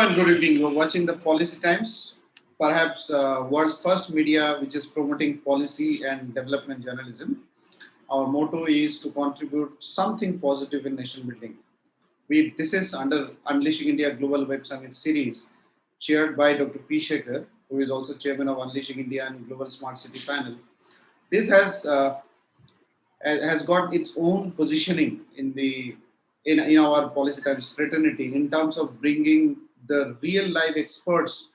and good evening. You're watching the Policy Times, perhaps world's first media which is promoting policy and development journalism. Our motto is to contribute something positive in nation building. This is under Unleashing India Global Web Summit series, chaired by Dr.P.Sekhar, who is also chairman of Unleashing India and Global Smart City Panel. This has got its own positioning in our Policy Times fraternity in terms of bringing the real life experts,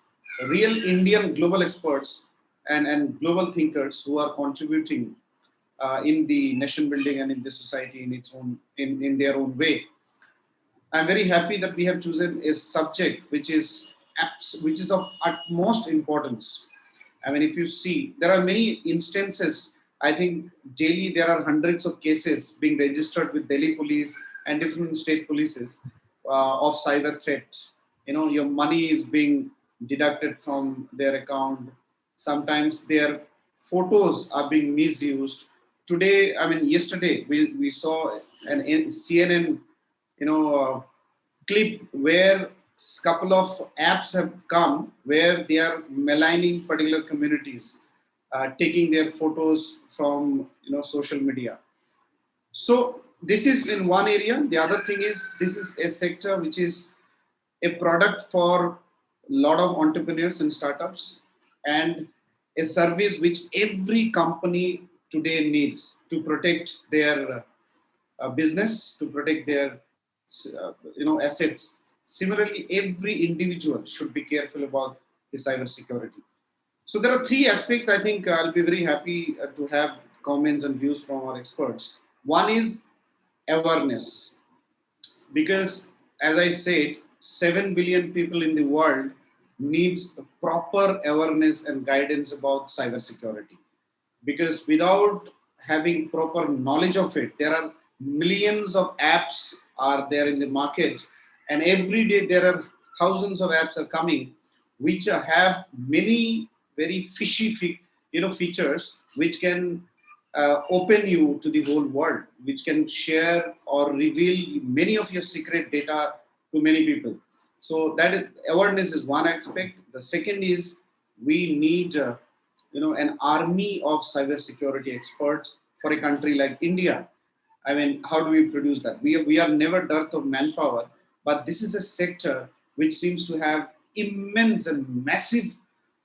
real Indian global experts and global thinkers who are contributing in the nation building and in the society in their own way. I'm very happy that we have chosen a subject which is of utmost importance. I mean, if you see, there are many instances. I think daily there are hundreds of cases being registered with Delhi police and different state polices of cyber threats. You know, your money is being deducted from their account. Sometimes their photos are being misused. Today, I mean, yesterday we saw an CNN, clip where couple of apps have come where they are maligning particular communities, taking their photos from social media. So this is in one area. The other thing is this is a sector which is a product for a lot of entrepreneurs and startups, and a service which every company today needs to protect their business, to protect their assets. Similarly, every individual should be careful about the cyber security. So there are three aspects. I think I'll be very happy to have comments and views from our experts. One is awareness, because as I said, 7 billion people in the world needs proper awareness and guidance about cyber security. Because without having proper knowledge of it, there are millions of apps are there in the market, and every day there are thousands of apps are coming which have many very fishy features which can open you to the whole world, which can share or reveal many of your secret data to many people. So that is, awareness is one aspect. The second is we need an army of cybersecurity experts for a country like India. I mean, how do we produce that? We are never dearth of manpower, but this is a sector which seems to have immense and massive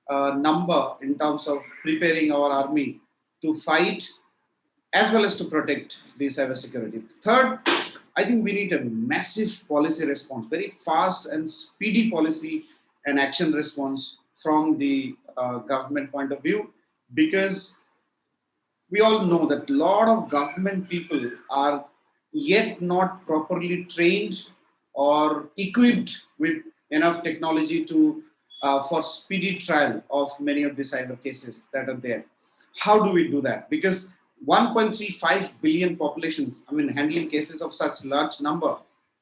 number in terms of preparing our army to fight as well as to protect the cybersecurity. Third, I think we need a massive policy response, very fast and speedy policy and action response from the government point of view, because we all know that a lot of government people are yet not properly trained or equipped with enough technology to for speedy trial of many of the cyber cases that are there. How do we do that? Because 1.35 billion populations, I mean, handling cases of such large number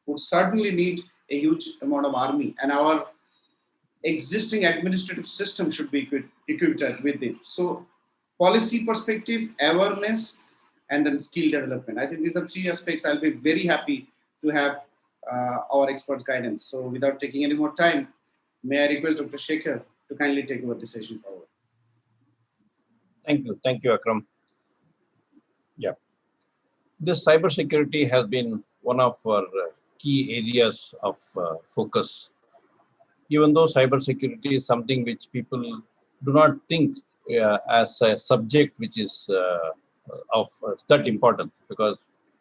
would certainly need a huge amount of army, and our existing administrative system should be equipped with it. So policy perspective, awareness, and then skill development. I think these are three aspects. I'll be very happy to have our experts' guidance. So without taking any more time, may I request Dr. Sekhar to kindly take over the session forward. Thank you, Akram. Yeah, this cybersecurity has been one of our key areas of focus. Even though cybersecurity is something which people do not think as a subject which is of that important, because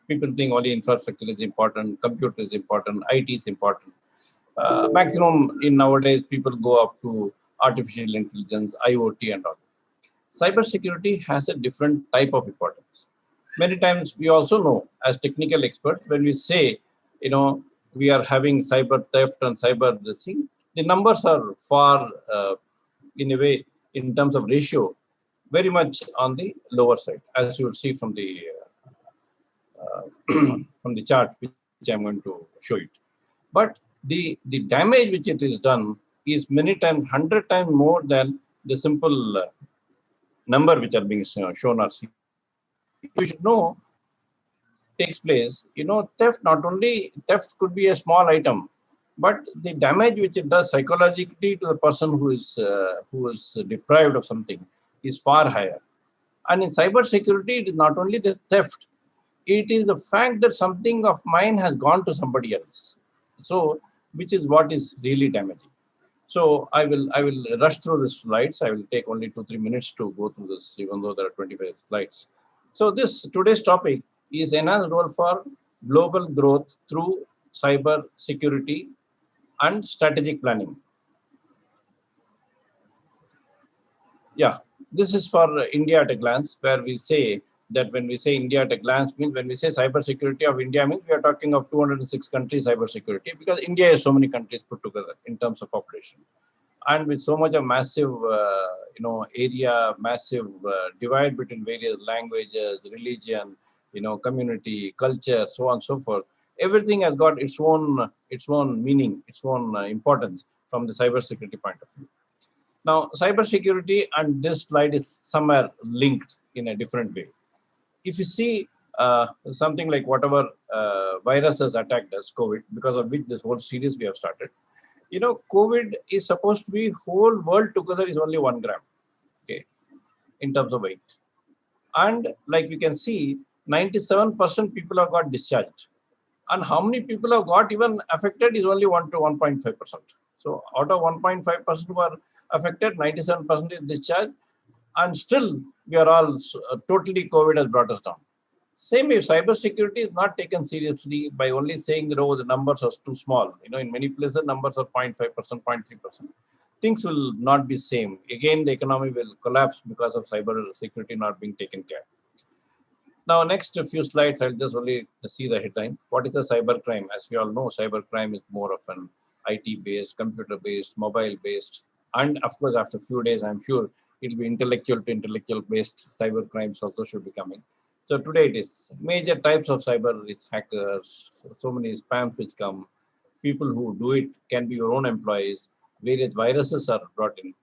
people think only infrastructure is important, computer is important, IT is important. Maximum in nowadays people go up to artificial intelligence, IoT and all. Cybersecurity has a different type of importance. Many times we also know as technical experts, when we say, we are having cyber theft and cyber this thing, the numbers are far, in a way, in terms of ratio, very much on the lower side, as you will see from the from the chart which I'm going to show you. But the damage which it is done is many times, 100 times more than the simple number which are being shown or seen. You should know takes place. Theft, not only theft could be a small item. but the damage which it does psychologically to the person who is deprived of something is far higher. And in cybersecurity, it is not only the theft, it is the fact that something of mine has gone to somebody else. So, which is what is really damaging. So I will rush through the slides. I will take only 2-3 minutes to go through this, even though there are 25 slides. So this today's topic is enhanced role for global growth through cyber security and strategic planning. Yeah, this is for India at a glance, where we say that when we say India at a glance means when we say cybersecurity of India means we are talking of 206 countries cybersecurity, because India has so many countries put together in terms of population. And with so much of massive, area, massive divide between various languages, religion, community, culture, so on and so forth, everything has got its own meaning, its own importance from the cybersecurity point of view. Now, cybersecurity and this slide is somewhere linked in a different way. If you see something like whatever virus has attacked us, COVID, because of which this whole series we have started, COVID is supposed to be whole world together is only 1 gram, okay, in terms of weight. And like we can see, 97% people have got discharged. And how many people have got even affected is only 1 to 1.5%. So out of 1.5% who are affected, 97% is discharged. And still, we are all totally COVID has brought us down. Same if cybersecurity is not taken seriously by only saying that, oh, the numbers are too small. In many places, numbers are 0.5%, 0.3%. Things will not be same. Again, the economy will collapse because of cybersecurity not being taken care. Now, next few slides, I'll just only see the headline. What is a cybercrime? As we all know, cybercrime is more of an IT-based, computer-based, mobile-based, and of course, after a few days, I'm sure it'll be intellectual to intellectual-based cybercrimes also should be coming. So today it is major types of cyber is hackers, so many spams which come, people who do it can be your own employees, various viruses are brought in,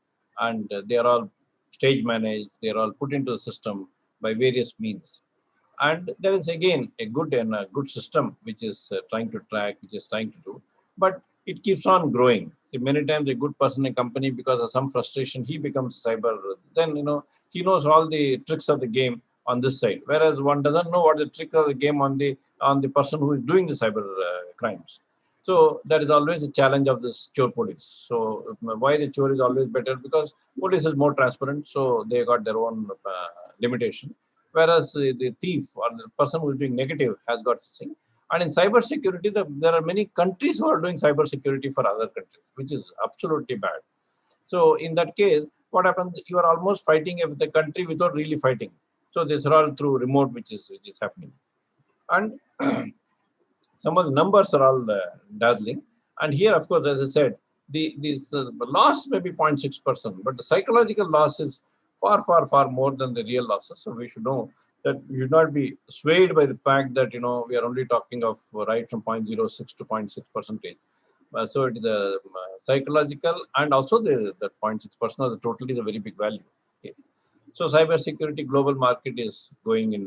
and they are all stage managed, they are all put into the system by various means. And there is again a good system which is trying to track, which is trying to do, but it keeps on growing. See, many times a good person in a company, because of some frustration, he becomes cyber. Then he knows all the tricks of the game on this side, whereas one doesn't know what the trick of the game on the person who is doing the cyber crimes. So that is always a challenge of this chore police. So why the chore is always better? Because police is more transparent, so they got their own limitation. Whereas the thief or the person who is doing negative has got this thing. And in cybersecurity, there are many countries who are doing cybersecurity for other countries, which is absolutely bad. So in that case, what happens? You are almost fighting with the country without really fighting. So these are all through remote, which is happening. And some of the numbers are all dazzling. And here, of course, as I said, the loss may be 0.6%, but the psychological loss is far, far, far more than the real losses. So we should know that we should not be swayed by the fact that, we are only talking of right from 0.06 to 0.6%. So it is the psychological and also the 0.6% of the total is a very big value. Okay. So cybersecurity global market is going in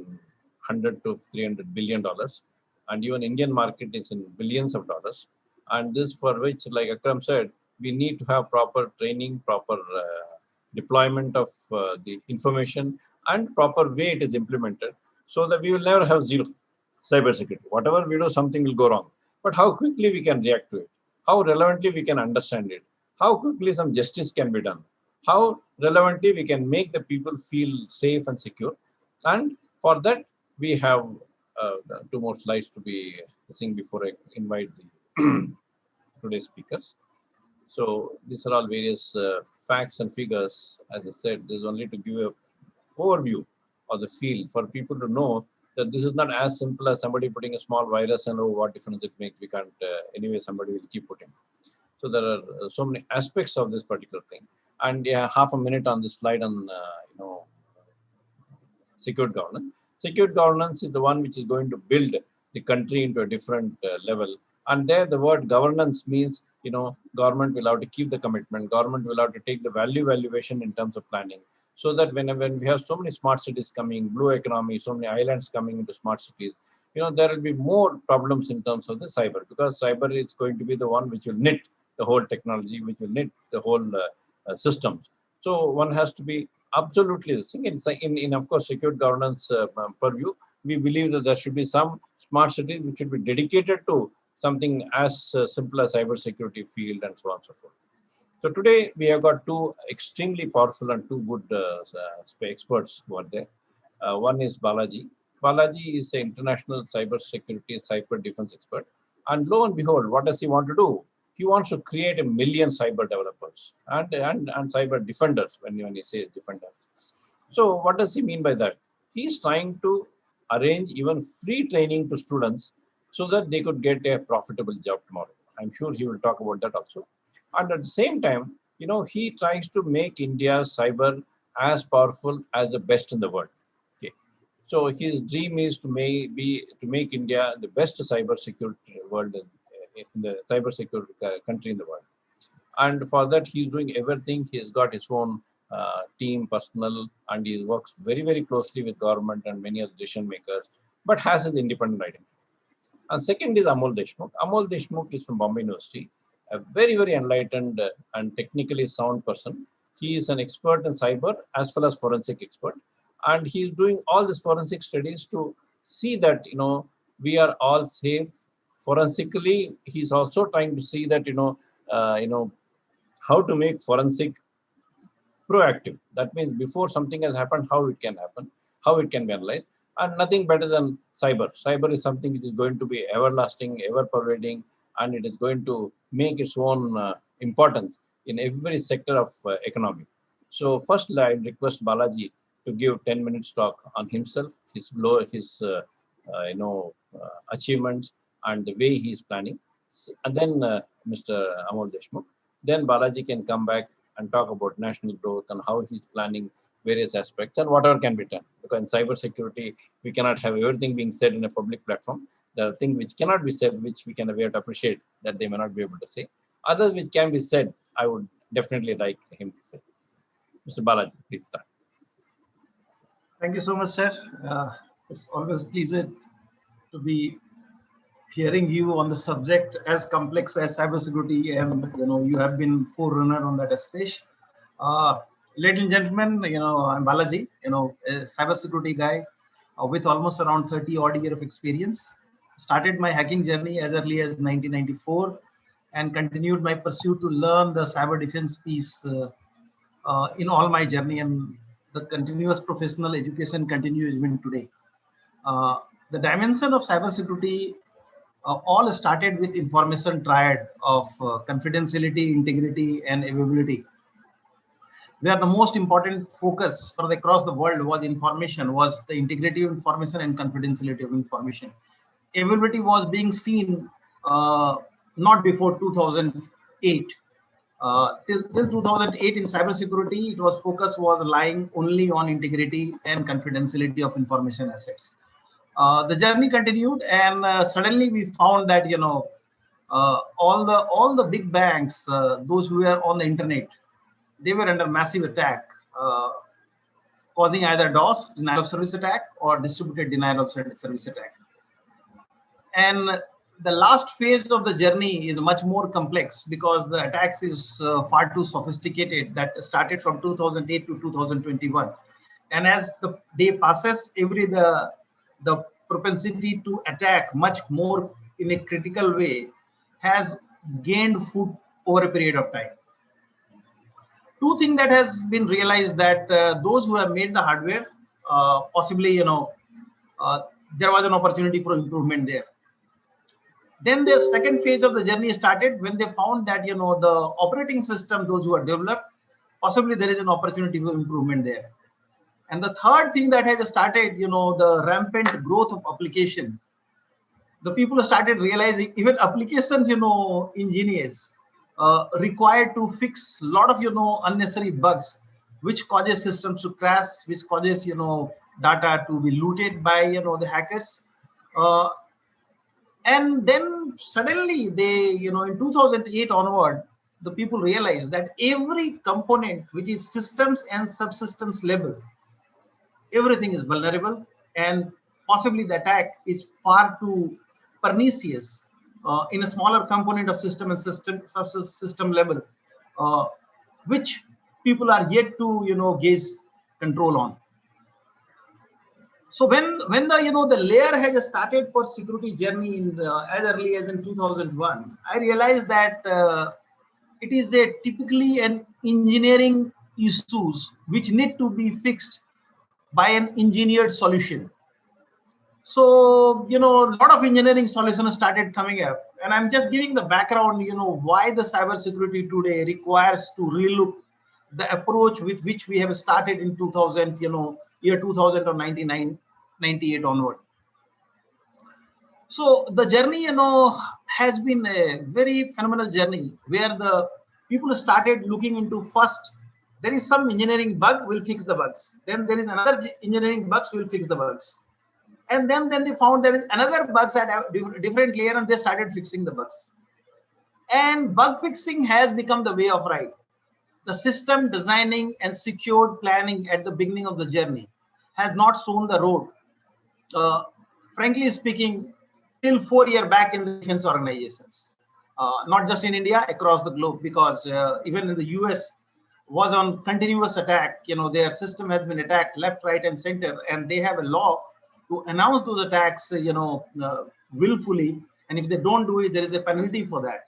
100 to 300 billion dollars, and even Indian market is in billions of dollars. And this for which, like Akram said, we need to have proper training, proper deployment of the information, and proper way it is implemented, so that we will never have zero cybersecurity. Whatever we do, something will go wrong. But how quickly we can react to it, how relevantly we can understand it, how quickly some justice can be done, how relevantly we can make the people feel safe and secure. And for that, we have 2 more slides to be seen before I invite the today's speakers. So these are all various facts and figures. As I said, this is only to give an overview of the field for people to know that this is not as simple as somebody putting a small virus and, oh, what difference it makes. We can't, anyway, somebody will keep putting. So there are so many aspects of this particular thing. And yeah, half a minute on this slide on, secured governance. Secured governance is the one which is going to build the country into a different level. And there the word governance means, government will have to keep the commitment. Government will have to take the value valuation in terms of planning. So that when we have so many smart cities coming, blue economy, so many islands coming into smart cities, there will be more problems in terms of the cyber, because cyber is going to be the one which will knit the whole technology, which will knit the whole systems. So one has to be absolutely the thing. In of course, secure governance purview, we believe that there should be some smart cities which should be dedicated to something as simple as cybersecurity field and so on and so forth. So today we have got two extremely powerful and two good experts who are there. One is Balaji. Balaji is an international cybersecurity, cyber defense expert. And lo and behold, what does he want to do? He wants to create 1 million cyber developers and cyber defenders, when he says defenders. So what does he mean by that? He's trying to arrange even free training to students so that they could get a profitable job tomorrow. I'm sure he will talk about that also. And at the same time, he tries to make India's cyber as powerful as the best in the world. Okay. So his dream is to make India the best cyber security world in the cyber security country in the world. And for that, he's doing everything. He's got his own team, personnel, and he works very, very closely with government and many other decision makers, but has his independent identity. And second is Amol Deshmukh. Amol Deshmukh is from Bombay University, a very, very enlightened and technically sound person. He is an expert in cyber as well as forensic expert. And he is doing all these forensic studies to see that, we are all safe. Forensically, he's also trying to see that, how to make forensic proactive. That means before something has happened, how it can happen, how it can be analyzed. And nothing better than cyber. Cyber is something which is going to be everlasting, ever-pervading, and it is going to make its own importance in every sector of economy. So first, I request Balaji to give 10 minutes talk on himself, his achievements, and the way he is planning. And then Mr. Amol Deshmukh. Then Balaji can come back and talk about national growth and how he's planning various aspects and whatever can be done. Because in cybersecurity, we cannot have everything being said in a public platform. There are things which cannot be said, which we can have to appreciate that they may not be able to say. Others which can be said, I would definitely like him to say. Mr. Balaji, please start. Thank you so much, sir. It's always pleasant to be hearing you on the subject as complex as cybersecurity, and you have been forerunner on that space. Ladies and gentlemen, I'm Balaji, a cybersecurity guy with almost around 30 odd years of experience. Started my hacking journey as early as 1994 and continued my pursuit to learn the cyber defense piece in all my journey, and the continuous professional education continues even today. The dimension of cybersecurity all started with information triad of confidentiality, integrity, and availability, where the most important focus for across the world was the integrity of information and confidentiality of information. Availability was being seen not before 2008. Till 2008 in cybersecurity, focus was lying only on integrity and confidentiality of information assets. The journey continued, and suddenly we found that all the big banks, those who were on the internet, they were under massive attack, causing either DOS, denial of service attack, or distributed denial of service attack. And the last phase of the journey is much more complex because the attacks is far too sophisticated, that started from 2008 to 2021. And as the day passes, the propensity to attack much more in a critical way has gained foot over a period of time. Two things that has been realized, that those who have made the hardware, possibly, there was an opportunity for improvement there. Then the second phase of the journey started when they found that, the operating system, those who are developed, possibly there is an opportunity for improvement there. And the third thing that has started, the rampant growth of application. The people started realizing even applications, engineers required to fix a lot of, unnecessary bugs, which causes systems to crash, which causes, data to be looted by, the hackers. And then suddenly they, in 2008 onward, the people realized that every component, which is systems and subsystems level, everything is vulnerable, and possibly the attack is far too pernicious in a smaller component of system and system level, which people are yet to gauge control on. So when the the layer has started for security journey in as early as in 2001, I realized that it is a typically an engineering issues which need to be fixed by an engineered solution. So a lot of engineering solutions started coming up, and I'm just giving the background why the cybersecurity today requires to relook the approach with which we have started in 2000 year 2000 or 98 onward. So the journey has been a very phenomenal journey where the people started looking into, first there is some engineering bug, will fix the bugs, then there is another engineering bugs, will fix the bugs, and then they found there is another bugs at a different layer, and they started fixing the bugs. And bug fixing has become the way of right. The system designing and secured planning at the beginning of the journey has not shown the road, frankly speaking, till 4 years back in the defense organizations, not just in India, across the globe, because even in the US was on continuous attack. Their system has been attacked left, right, and center, and they have a law to announce those attacks, willfully, and if they don't do it, there is a penalty for that.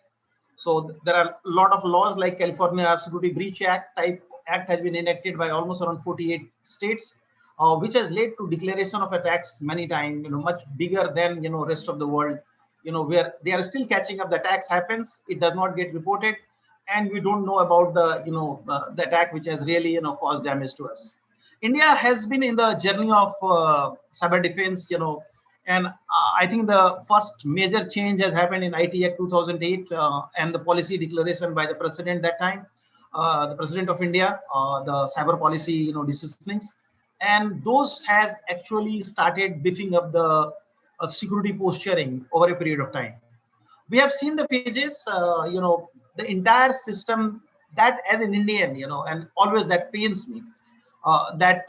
So there are a lot of laws like California Security Breach Act type act has been enacted by almost around 48 states, which has led to declaration of attacks many times, much bigger than rest of the world, where they are still catching up. The attacks happens, it does not get reported, and we don't know about the attack which has really caused damage to us. India has been in the journey of cyber defense, and I think the first major change has happened in IT Act 2008 and the policy declaration by the president that time, the president of India, the cyber policy decisions, and those has actually started beefing up the security posturing over a period of time. We have seen the phases, the entire system that as an Indian, and always that pains me, that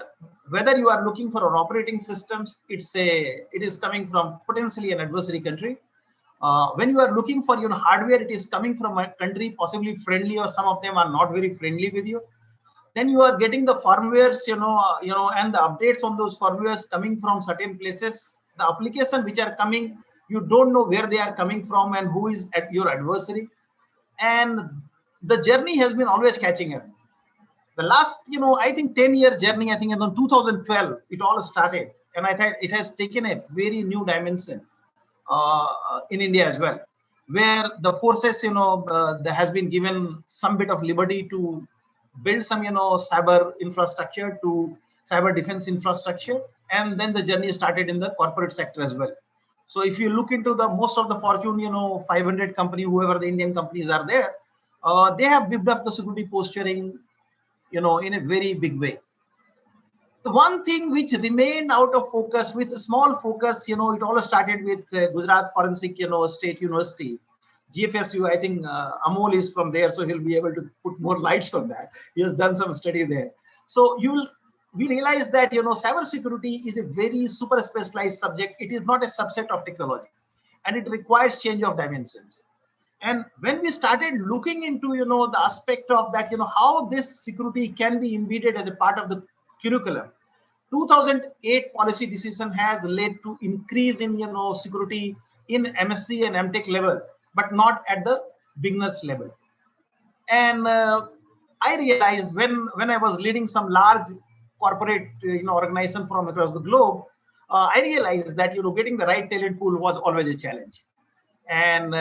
whether you are looking for an operating systems, it is coming from potentially an adversary country. When you are looking for hardware, it is coming from a country possibly friendly, or some of them are not very friendly with you. Then you are getting the firmwares, and the updates on those firmwares coming from certain places. The application which are coming, you don't know where they are coming from and who is at your adversary. And the journey has been always catching up. The last, I think 10-year journey, I think in 2012, it all started. And I think it has taken a very new dimension in India as well, where the forces, there has been given some bit of liberty to build some, cyber infrastructure, to cyber defense infrastructure. And then the journey started in the corporate sector as well. So if you look into the most of the Fortune, 500 company, whoever the Indian companies are there, they have built up the security posturing, in a very big way. The one thing which remained out of focus, with a small focus, it all started with Gujarat Forensic, State University, GFSU. I think Amol is from there, so he'll be able to put more lights on that. He has done some study there. So we realize that cybersecurity is a very super specialized subject. It is not a subset of technology, and it requires change of dimensions. And when we started looking into the aspect of that, how this security can be embedded as a part of the curriculum, 2008 policy decision has led to increase in security in MSc and MTech level, but not at the beginners level. And I realized when I was leading some large corporate organization from across the globe, I realized that getting the right talent pool was always a challenge. And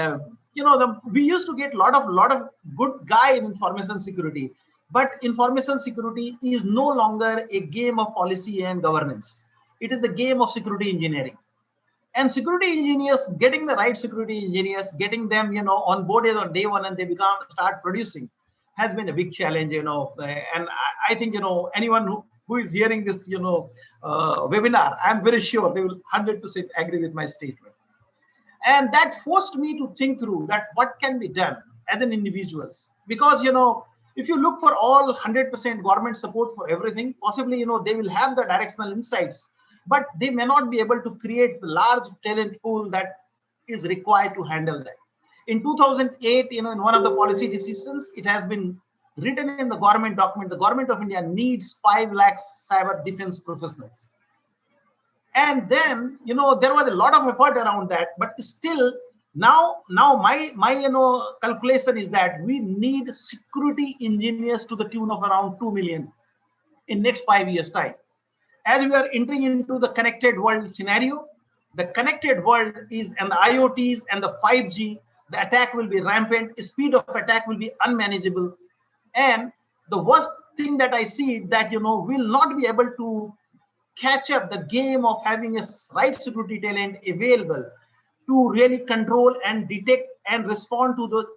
we used to get lot of good guy in information security, but information security is no longer a game of policy and governance. It is a game of security engineering. And security engineers, getting the right security engineers, getting them on board on day one, and they start producing, has been a big challenge. And I think anyone who is hearing this webinar, I'm very sure they will 100% agree with my statement. And that forced me to think through that what can be done as an individuals, because if you look for all 100% government support for everything, possibly they will have the directional insights, but they may not be able to create the large talent pool that is required to handle that. In 2008, in one of the policy decisions, it has been written in the government document, the government of India needs 5 lakhs cyber defense professionals. And then, there was a lot of effort around that, but still now my calculation is that we need security engineers to the tune of around 2 million in next 5 years time. As we are entering into the connected world scenario, the connected world is, and the IoTs and the 5G, the attack will be rampant, speed of attack will be unmanageable. And the worst thing that I see that, we'll not be able to catch up the game of having a right security talent available to really control and detect and respond to those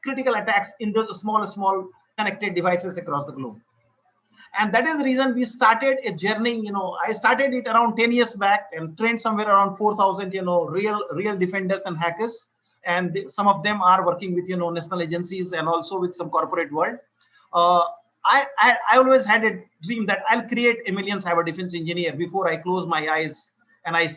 critical attacks in those small connected devices across the globe. And that is the reason we started a journey. I started it around 10 years back and trained somewhere around 4,000, real defenders and hackers. And some of them are working with, national agencies and also with some corporate world. I always had a dream that I'll create a million cyber defense engineer before I close my eyes and I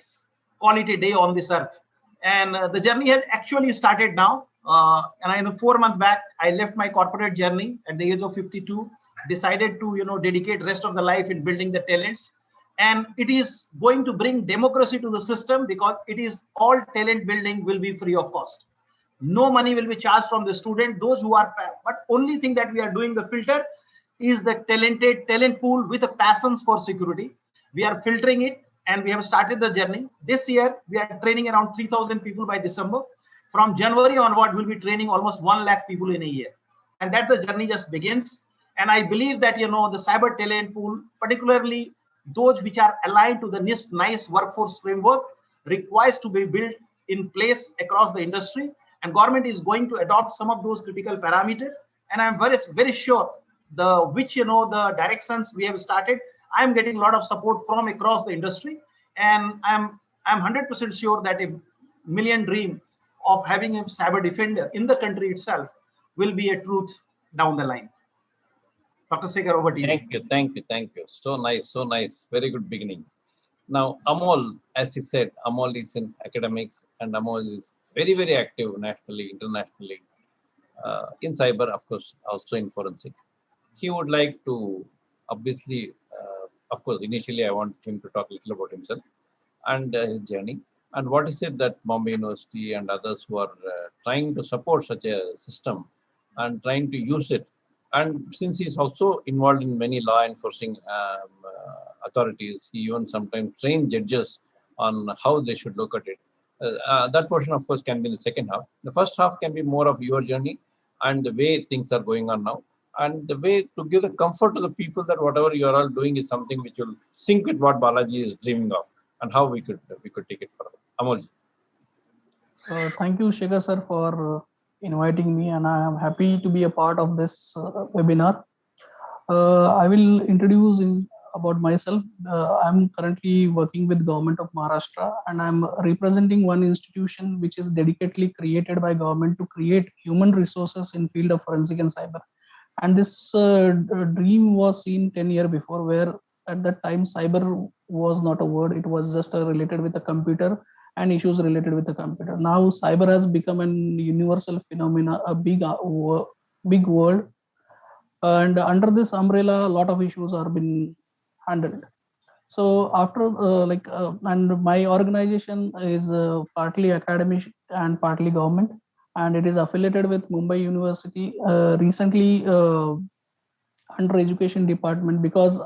call it a day on this earth. And the journey has actually started now. And in 4 months back, I left my corporate journey at the age of 52, decided to, dedicate rest of the life in building the talents. And it is going to bring democracy to the system because it is all talent building will be free of cost. No money will be charged from the student, those who are, but only thing that we are doing the filter is the talented talent pool with a passions for security. We are filtering it and we have started the journey. This year, we are training around 3,000 people by December. From January onward, we'll be training almost 1 lakh people in a year. And that the journey just begins. And I believe that, the cyber talent pool, particularly those which are aligned to the nice workforce framework, requires to be built in place across the industry. And government is going to adopt some of those critical parameters. And I'm very sure the directions we have started, I'm getting a lot of support from across the industry. And I'm 100% sure that a million dream of having a cyber defender in the country itself will be a truth down the line. Dr. Sekhar, over to you. Thank you. So nice. Very good beginning. Now, Amol, as he said, Amol is in academics and Amol is very active nationally, internationally, in cyber, of course, also in forensic. He would like to, obviously, of course, initially I want him to talk a little about himself and his journey. And what is it that Bombay University and others who are trying to support such a system and trying to use it. And since he's also involved in many law enforcing authorities, he even sometimes trains judges on how they should look at it. That portion, of course, can be in the second half. The first half can be more of your journey and the way things are going on now, and the way to give the comfort to the people that whatever you are all doing is something which will sync with what Balaji is dreaming of, and how we could take it further. Amol. Thank you, Sekhar sir, for inviting me, and I am happy to be a part of this webinar. I will introduce about myself. I'm currently working with Government of Maharashtra, and I'm representing one institution which is dedicatedly created by government to create human resources in field of forensic and cyber. And this dream was seen 10 years before, where at that time cyber was not a word, it was just related with the computer and issues related with the computer. Now cyber has become an universal phenomena, a big world, and under this umbrella a lot of issues are being handled. So after and my organization is partly academic and partly government, and it is affiliated with Mumbai University. Recently under education department, because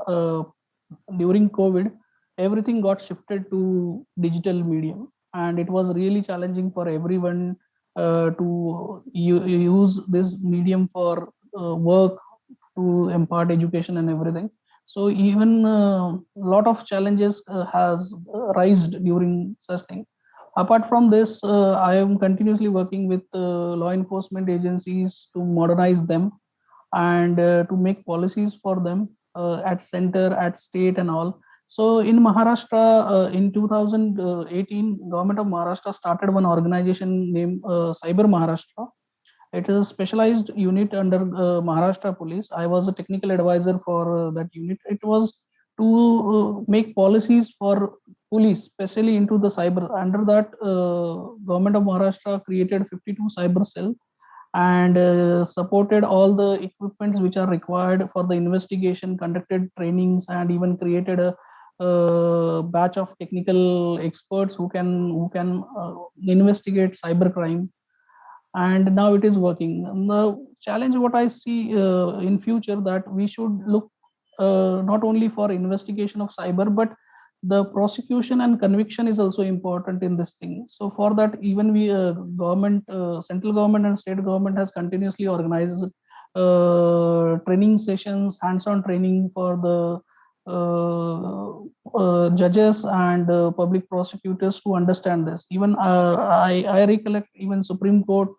during COVID everything got shifted to digital medium, and it was really challenging for everyone to use this medium for work, to impart education and everything. So even a lot of challenges has arisen during such thing. Apart from this, I am continuously working with law enforcement agencies to modernize them and to make policies for them at center, at state and all. So in Maharashtra, in 2018, Government of Maharashtra started one organization named Cyber Maharashtra. It is a specialized unit under Maharashtra Police. I was a technical advisor for that unit. It was to make policies for police, especially into the cyber. Under that, government of Maharashtra created 52 cyber cell and supported all the equipments which are required for the investigation, conducted trainings, and even created a batch of technical experts who can investigate cybercrime. And now it is working. And the challenge what I see in future, that we should look not only for investigation of cyber, but the prosecution and conviction is also important in this thing. So for that, even we government, central government and state government has continuously organized training sessions, hands-on training for the judges and public prosecutors to understand this. Even I recollect, even Supreme Court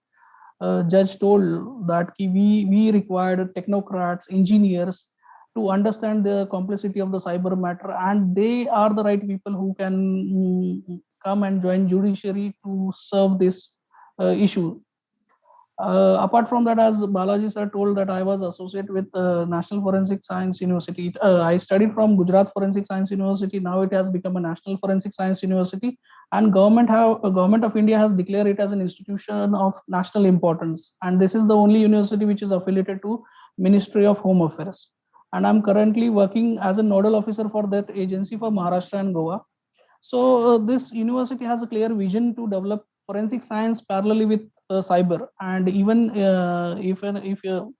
judge told that we required technocrats, engineers to understand the complexity of the cyber matter, and they are the right people who can come and join judiciary to serve this issue. Apart from that, as Balaji sir told, that I was associated with National Forensic Science University. I studied from Gujarat Forensic Science University. Now it has become a National Forensic Science University, and government of India has declared it as an institution of national importance. And this is the only university which is affiliated to Ministry of Home Affairs. And I'm currently working as a nodal officer for that agency for Maharashtra and Goa. So this university has a clear vision to develop forensic science parallelly with cyber. And even if you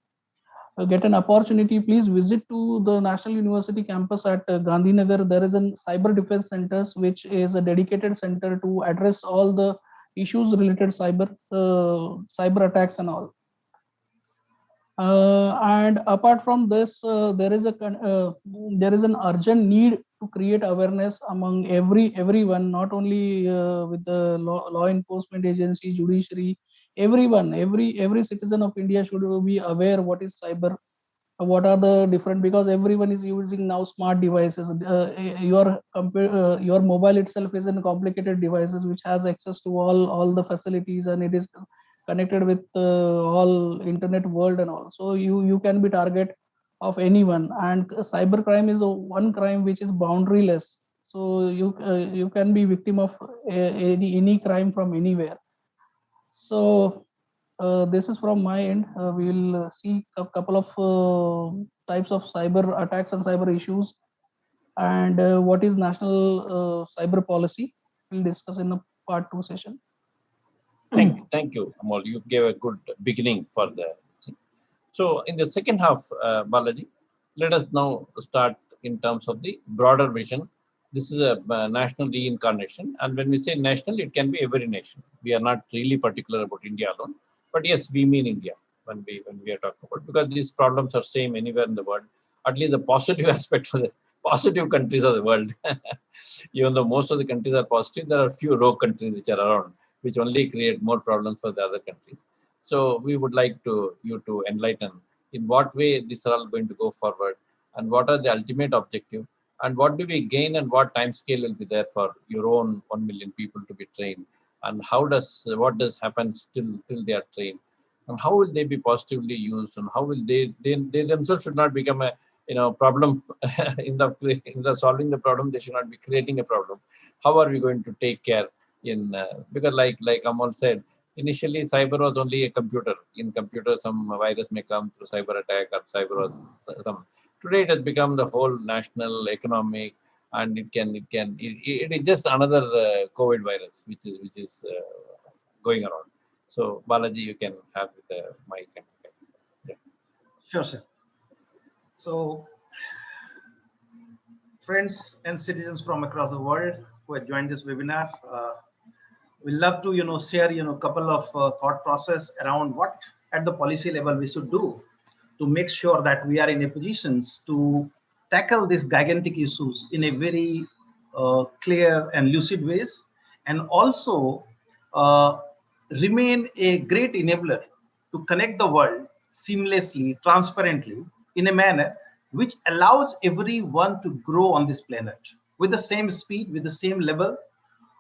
get an opportunity, please visit to the National University campus at Gandhinagar. There is a cyber defense centers, which is a dedicated center to address all the issues related cyber attacks and all. And apart from this, there is an urgent need to create awareness among everyone, not only with the law enforcement agency, judiciary, everyone, every citizen of India should be aware what is cyber, what are the different, because everyone is using now smart devices. Your mobile itself is a complicated devices which has access to all the facilities, and it is connected with all internet world and all. So you can be target of anyone, and cyber crime is one crime which is boundaryless. So you can be victim of any crime from anywhere. So this is from my end. We will see a couple of types of cyber attacks and cyber issues, and what is national cyber policy. We'll discuss in a part 2 session. Thank you, Amol. You gave a good beginning for the thing. So in the second half, Balaji, let us now start in terms of the broader vision. This is a national reincarnation, and when we say national, it can be every nation. We are not really particular about India alone, but yes, we mean India when we are talking about, because these problems are same anywhere in the world. At least the positive aspect of the positive countries of the world. Even though most of the countries are positive, there are few rogue countries which are around, which only create more problems for the other countries. So we would like you to enlighten in what way these are all going to go forward, and what are the ultimate objective, and what do we gain, and what time scale will be there for your own 1 million people to be trained, and what does happen till they are trained, and how will they be positively used, and how will they themselves should not become a problem in the solving the problem. They should not be creating a problem. How are we going to take care because like Amol said, initially cyber was only a computer. In computer, some virus may come through cyber attack, or cyber was some. Today it has become the whole national economic, and it is just another COVID virus which is going around. So Balaji, you can have the mic. Yeah. Sure, sir. So friends and citizens from across the world who have joined this webinar, we love to share a couple of thought process around what at the policy level we should do to make sure that we are in a positions to tackle these gigantic issues in a very clear and lucid ways, and also remain a great enabler to connect the world seamlessly, transparently, in a manner which allows everyone to grow on this planet with the same speed, with the same level,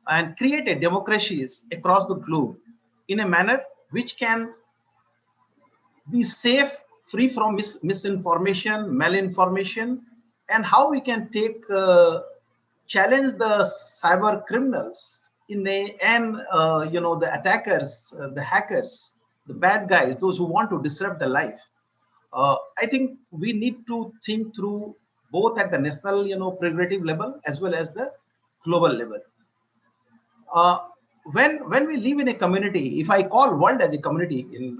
and create a democracies across the globe in a manner which can be safe, free from misinformation, malinformation, and how we can take challenge the cyber criminals in a, and the attackers, the hackers, the bad guys, those who want to disrupt the life. I think we need to think through both at the national, prerogative level as well as the global level. When we live in a community, if I call world as a community, in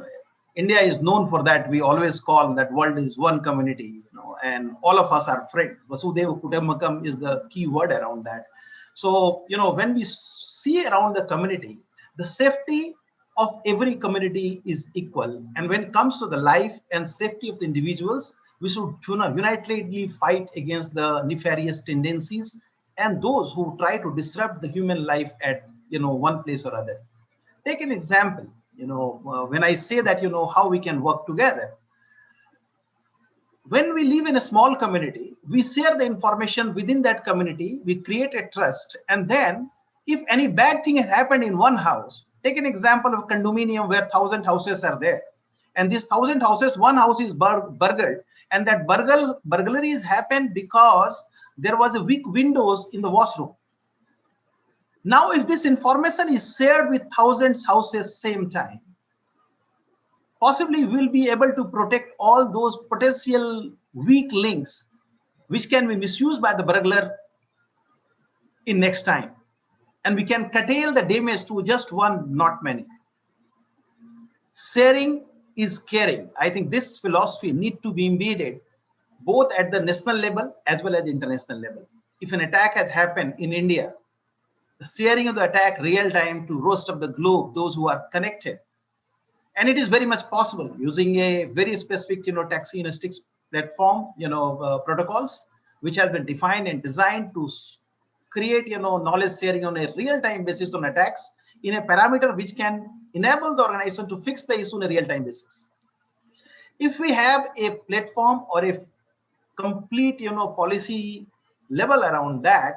India is known for that. We always call that world is one community, and all of us are friends. Vasudhaiva Kutumbakam is the key word around that. So, when we see around the community, the safety of every community is equal. And when it comes to the life and safety of the individuals, we should unitedly fight against the nefarious tendencies and those who try to disrupt the human life at one place or other. Take an example. When I say that, how we can work together. When we live in a small community, we share the information within that community, we create a trust, and then if any bad thing has happened in one house, take an example of a condominium where 1,000 houses are there, and these 1,000 houses, one house is burgled, and that burglary has happened because there was a weak windows in the washroom. Now, if this information is shared with thousands houses same time, possibly we'll be able to protect all those potential weak links which can be misused by the burglar in next time. And we can curtail the damage to just one, not many. Sharing is caring. I think this philosophy needs to be embedded both at the national level as well as international level. If an attack has happened in India, the sharing of the attack real time to rest of the globe, those who are connected. And it is very much possible using a very specific, taxi sticks platform, protocols, which has been defined and designed to create, knowledge sharing on a real-time basis on attacks in a parameter which can enable the organization to fix the issue on a real-time basis. If we have a platform or a complete, policy level around that,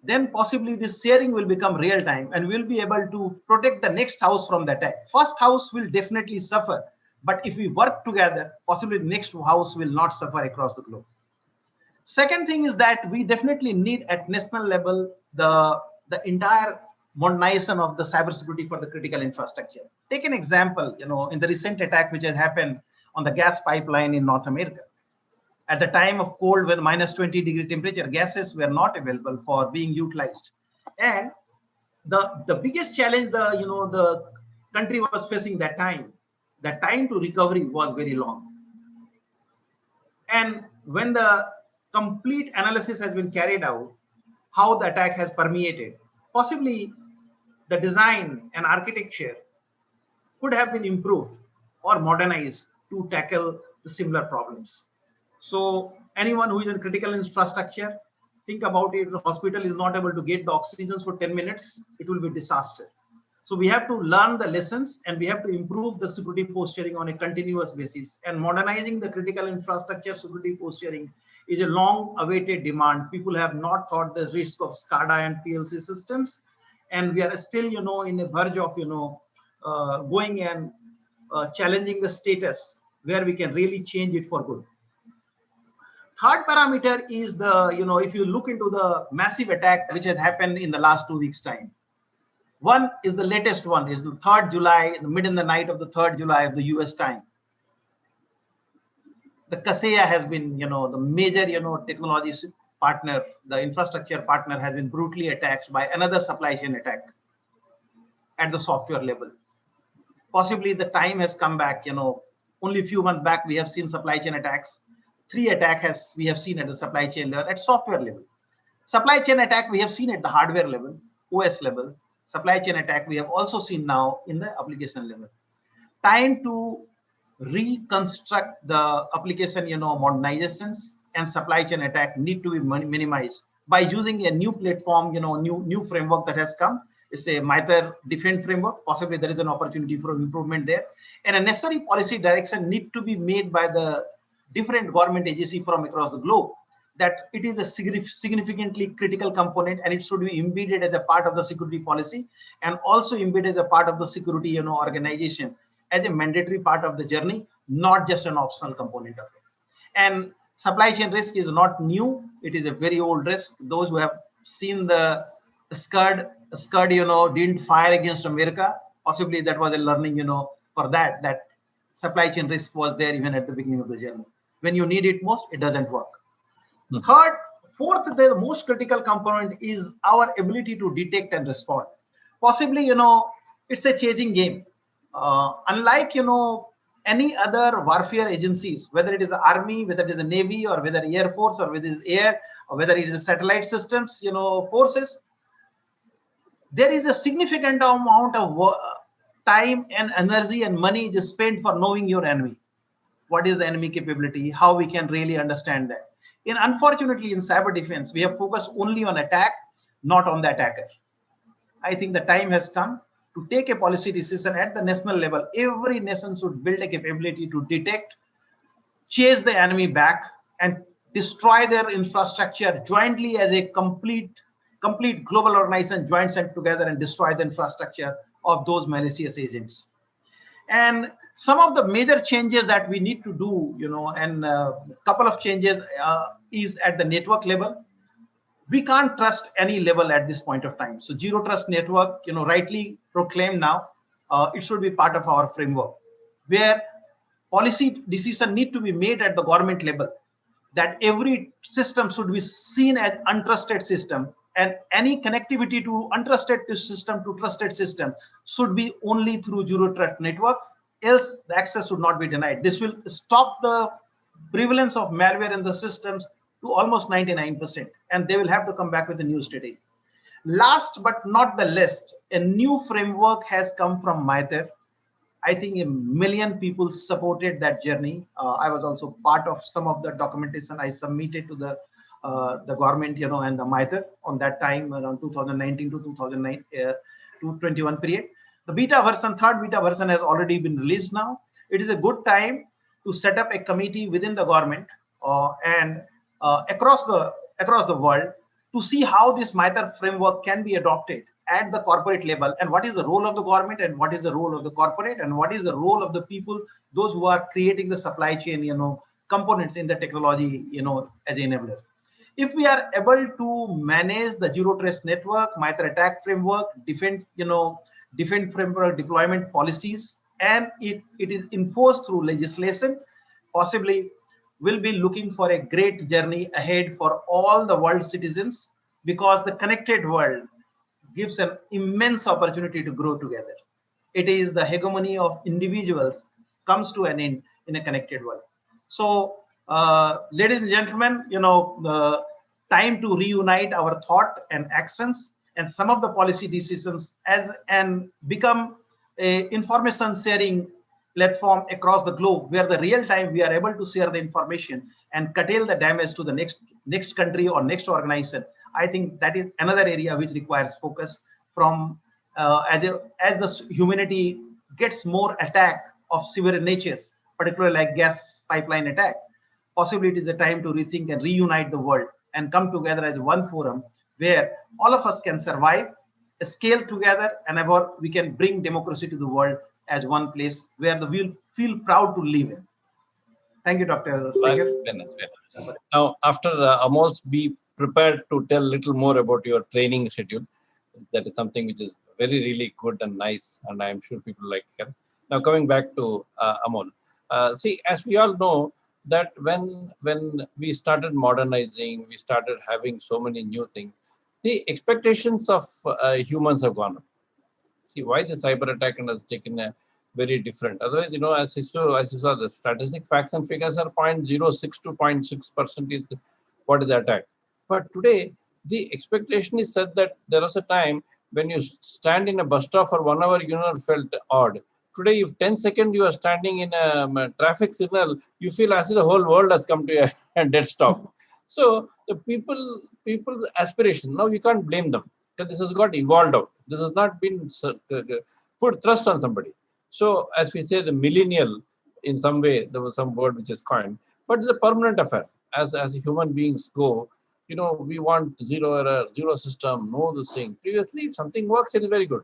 then possibly this sharing will become real time and we'll be able to protect the next house from the attack. First house will definitely suffer, but if we work together, possibly the next house will not suffer across the globe. Second thing is that we definitely need at national level the entire modernization of the cybersecurity for the critical infrastructure. Take an example, in the recent attack which has happened on the gas pipeline in North America. At the time of cold, when -20-degree temperature, gases were not available for being utilized. And the biggest challenge the country was facing that time, the time to recovery was very long. And when the complete analysis has been carried out, how the attack has permeated, possibly the design and architecture could have been improved or modernized to tackle the similar problems. So anyone who is in critical infrastructure, think about it. The hospital is not able to get the oxygen for 10 minutes. It will be disaster. So we have to learn the lessons and we have to improve the security posturing on a continuous basis. And modernizing the critical infrastructure security posturing is a long awaited demand. People have not thought the risk of SCADA and PLC systems. And we are still, in a verge of, going and challenging the status where we can really change it for good. Third parameter is if you look into the massive attack which has happened in the last 2 weeks' time. One is the latest one, is the 3rd July, mid in the night of the 3rd July of the US time. The Kaseya has been, the major, technology partner, the infrastructure partner has been brutally attacked by another supply chain attack at the software level. Possibly the time has come back, only a few months back, we have seen supply chain attacks. 3 attacks we have seen at the supply chain level, at software level. Supply chain attack we have seen at the hardware level, OS level. Supply chain attack we have also seen now in the application level. Time to reconstruct the application, modernizations and supply chain attack need to be minimized by using a new platform, new framework that has come. It's a MITRE defense framework. Possibly there is an opportunity for improvement there. And a necessary policy direction need to be made by the different government agency from across the globe, that it is a significantly critical component and it should be embedded as a part of the security policy and also embedded as a part of the security organization as a mandatory part of the journey, not just an optional component of it. And Supply chain risk is not new. It is a very old risk. Those who have seen the Scud, didn't fire against America. Possibly that was a learning, for that supply chain risk was there even at the beginning of the journey. When you need it most, it doesn't work. Fourth, the most critical component is our ability to detect and respond. Possibly, it's a changing game. Unlike, any other warfare agencies, whether it is the army, whether it is the navy, or whether air force, or whether it is air, or whether it is satellite systems, forces, there is a significant amount of time and energy and money just spent for knowing your enemy. What is the enemy capability? How we can really understand that. Unfortunately, in cyber defense, we have focused only on attack, not on the attacker. I think the time has come to take a policy decision at the national level. Every nation should build a capability to detect, chase the enemy back, and destroy their infrastructure jointly as a complete global organization, joint set together and destroy the infrastructure of those malicious agents. And some of the major changes that we need to do, and a couple of changes is at the network level. We can't trust any level at this point of time. So zero trust network, rightly proclaimed now, it should be part of our framework, where policy decision need to be made at the government level, that every system should be seen as untrusted system, and any connectivity to untrusted system to trusted system should be only through zero trust network, else the access should not be denied. This will stop the prevalence of malware in the systems to almost 99%, and they will have to come back with a new strategy. Last but not the least, a new framework has come from MITRE. I think 1 million people supported that journey. I was also part of some of the documentation I submitted to the government, and the MITRE on that time around 2019 to 2021 period. The third beta version has already been released now. It is a good time to set up a committee within the government and across the world to see how this MITRE framework can be adopted at the corporate level, and what is the role of the government, and what is the role of the corporate, and what is the role of the people, those who are creating the supply chain, components in the technology, as an enabler. If we are able to manage the zero trust network, MITRE attack framework, defend framework deployment policies, and it is enforced through legislation, possibly we'll be looking for a great journey ahead for all the world citizens, because the connected world gives an immense opportunity to grow together. It is the hegemony of individuals comes to an end in a connected world. So, ladies and gentlemen, time to reunite our thought and actions and some of the policy decisions and become a information sharing platform across the globe, where the real time we are able to share the information and curtail the damage to the next country or next organization. I think that is another area which requires focus from as the humanity gets more attack of severe natures, particularly like gas pipeline attack. Possibly it is a time to rethink and reunite the world and come together as one forum where all of us can survive, scale together, and we can bring democracy to the world as one place where we'll feel proud to live in. Thank you, Dr. Sekhar. Now, after Amol, be prepared to tell a little more about your training schedule. That is something which is very, really good and nice, and I'm sure people like it. Now, coming back to Amol. See, as we all know, that when we started modernizing, we started having so many new things, the expectations of humans have gone up. See, why the cyber attack has taken a very different. Otherwise, as you saw, the statistic facts and figures are 0.06 to 0.6% is what is the attack. But today, the expectation is said that there was a time when you stand in a bus stop for 1 hour, felt odd. Today, if 10 seconds you are standing in a traffic signal, you feel as if the whole world has come to a dead stop. So the people's aspiration, now you can't blame them, because this has got evolved out. This has not been put trust on somebody. So as we say, the millennial, in some way, there was some word which is coined, but it's a permanent affair. As human beings go, we want zero error, zero system, no this thing. Previously, if something works, it is very good.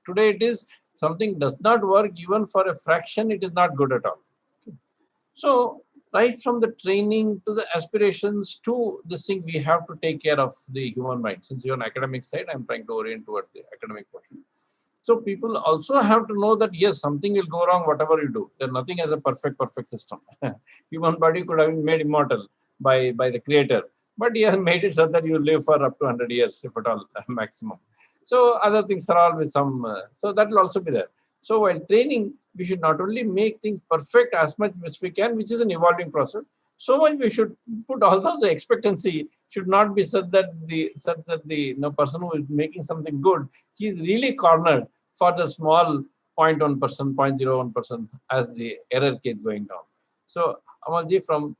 Today, it is something does not work even for a fraction, it is not good at all. So right from the training to the aspirations to this thing, we have to take care of the human mind. Since you're on academic side, I'm trying to orient toward the academic portion. So people also have to know that yes, something will go wrong, whatever you do. There's nothing as a perfect system. Human body could have been made immortal by the creator, but he has made it so that you live for up to 100 years, if at all, maximum. So other things are all with some, so that will also be there. So while training, we should not only make things perfect as much as we can, which is an evolving process. So much we should put also the expectancy should not be such that the person who is making something good, he is really cornered for the small 0.1%, 0.01% as the error keeps going down. So Amalji, from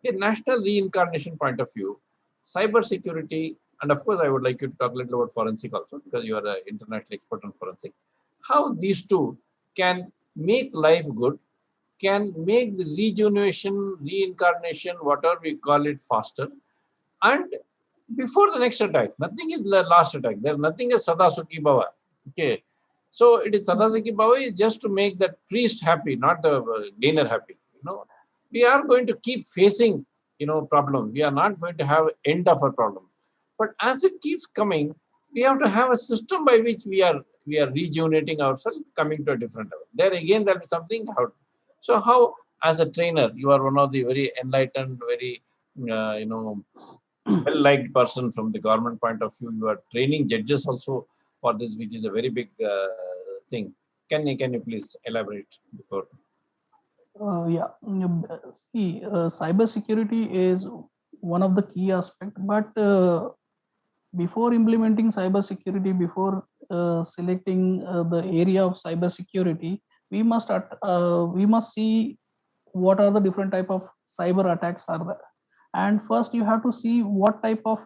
a national reincarnation point of view, cyber security, and of course I would like you to talk a little about forensic also, because you are an international expert on forensic, how these two can make life good, can make the regeneration, reincarnation, whatever we call it, faster. And before the next attack, nothing is the last attack. There nothing is Sadasuki Bhava. Okay. So it is Sadasuki Bhava is just to make that priest happy, not the gainer happy. We are going to keep facing, problem. We are not going to have end of a problem. But as it keeps coming, we have to have a system by which we are rejuvenating ourselves, coming to a different level. There again, there is something out. So how, as a trainer, you are one of the very enlightened, very well-liked person from the government point of view. You are training judges also for this, which is a very big thing. Can you please elaborate before? Yeah, see, cyber security is one of the key aspects, but before implementing cyber security, before selecting the area of cyber security, we must see what are the different type of cyber attacks are there. And first you have to see what type of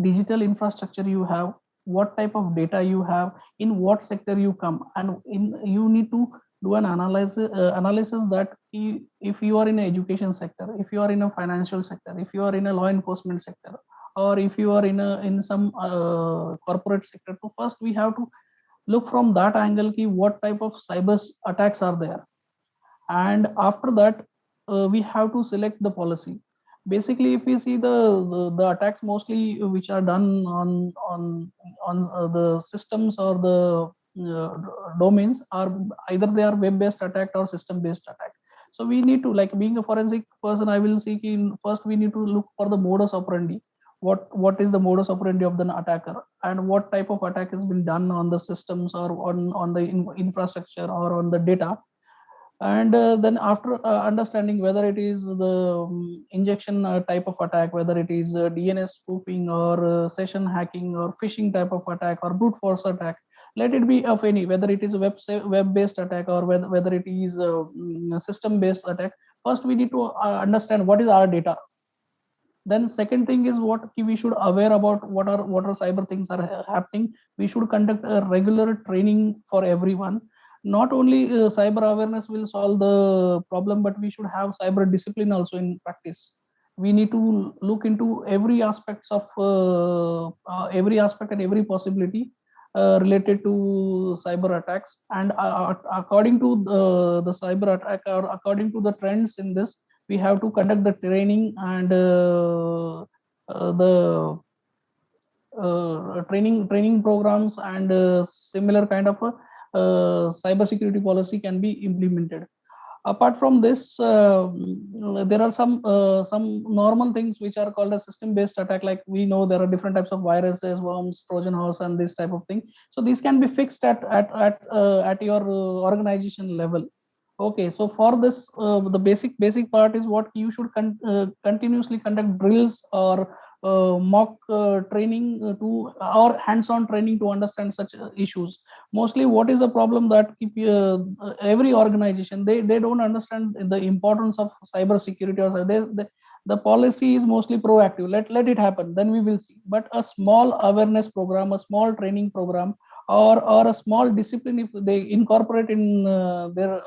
digital infrastructure you have, what type of data you have, in what sector you come, and you need to do an analysis that if you are in an education sector, if you are in a financial sector, if you are in a law enforcement sector, or if you are in some corporate sector. So first we have to look from that angle ki what type of cyber attacks are there, and after that we have to select the policy. Basically, if we see the attacks mostly which are done on the systems or the domains are either they are web based attack or system based attack. So we need to, like being a forensic person, I will see first we need to look for the modus operandi. What is the modus operandi of the attacker, and what type of attack has been done on the systems or on the infrastructure or on the data. And then after understanding whether it is the injection type of attack, whether it is DNS spoofing or session hacking or phishing type of attack or brute force attack, let it be of any, whether it is a web based attack or whether it is a system based attack. First we need to understand what is our data. Then second thing is what we should aware about what are cyber things are happening. We should conduct a regular training for everyone. Not only cyber awareness will solve the problem, but we should have cyber discipline also in practice. We need to look into every aspects of every aspect and every possibility related to cyber attacks. And according to the cyber attack or according to the trends in this, we have to conduct the training, and the training programs and similar kind of a cyber security policy can be implemented. Apart from this, there are some normal things which are called a system based attack. Like we know there are different types of viruses, worms, Trojan horse, and this type of thing. So these can be fixed at your organization level. Okay, so for this, the basic part is what you should continuously conduct drills or mock training to or hands-on training to understand such issues. Mostly, what is the problem that every organization they don't understand the importance of cyber security, or the policy is mostly proactive. Let it happen, then we will see. But a small awareness program, a small training program, or a small discipline, if they incorporate in their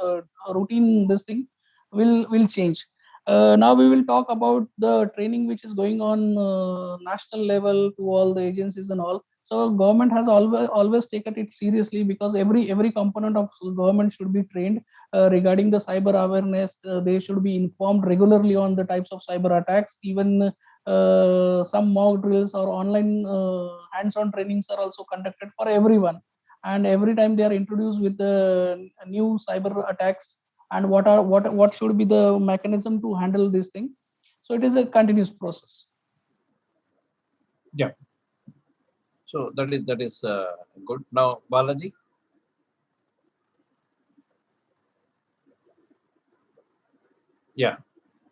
routine, this thing will change. Now we will talk about the training which is going on national level to all the agencies and all. So government has always taken it seriously, because every component of government should be trained regarding the cyber awareness. They should be informed regularly on the types of cyber attacks. Even some mock drills or online hands-on trainings are also conducted for everyone. And every time they are introduced with the new cyber attacks, and what should be the mechanism to handle this thing. So it is a continuous process. Yeah. So that is good. Now, Balaji. Yeah.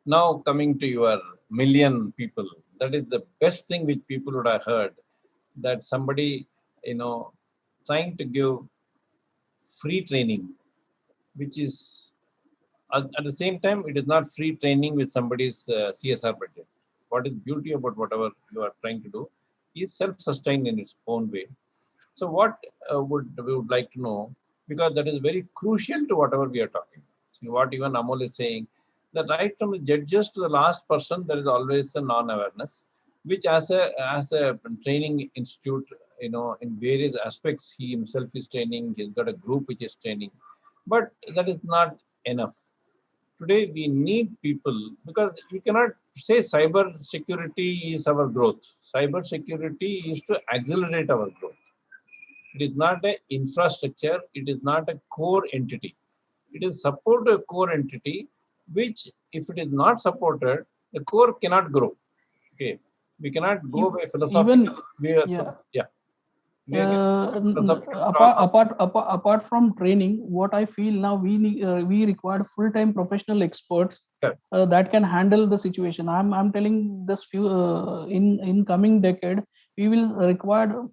Now coming to your million people, that is the best thing which people would have heard, that somebody, trying to give free training, which is at the same time, it is not free training with somebody's CSR budget. What is beauty about whatever you are trying to do is self-sustained in its own way. So what we would like to know, because that is very crucial to whatever we are talking. See what even Amol is saying, that right from the judges to the last person, there is always a non-awareness, which as a training institute, in various aspects, he himself is training, he's got a group which is training, but that is not enough. Today we need people, because we cannot say cyber security is our growth. Cyber security is to accelerate our growth. It is not an infrastructure, it is not a core entity. It is support a core entity, which if it is not supported, the core cannot grow. Okay, we cannot go by philosophical way. Yeah. Apart from training, what I feel now, we require full-time professional experts that can handle the situation. I'm telling this few in coming decade, we will require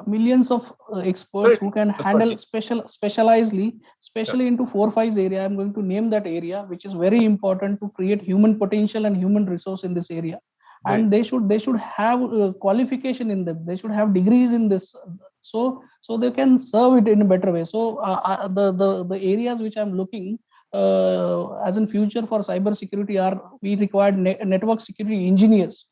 millions of experts who can handle specializedly, especially into 4-5 area. I'm going to name that area, which is very important to create human potential and human resource in this area. And they should have qualification in them. They should have degrees in this, so they can serve it in a better way. So the areas which I'm looking as in future for cyber security are, we require network security engineers,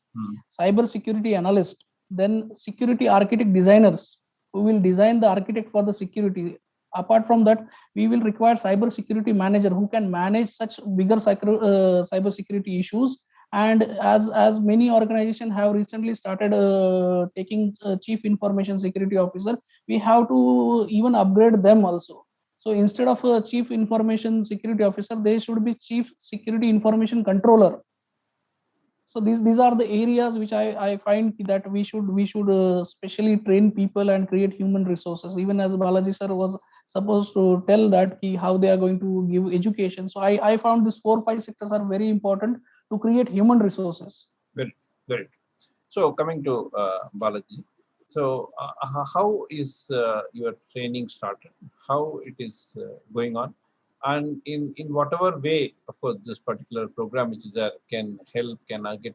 cyber security analysts, then security architect designers who will design the architect for the security. Apart from that, we will require cyber security manager who can manage such bigger cyber security issues. And as many organizations have recently started taking chief information security officer, we have to even upgrade them also. So instead of a chief information security officer, they should be chief security information controller. So these are the areas which I find that we should specially train people and create human resources. Even as Balaji sir was supposed to tell that how they are going to give education. So I found these 4-5 sectors are very important to create human resources. Very, very. So coming to Balaji, so how is your training started? How it is going on? And in whatever way, of course, this particular program which is there can help, can get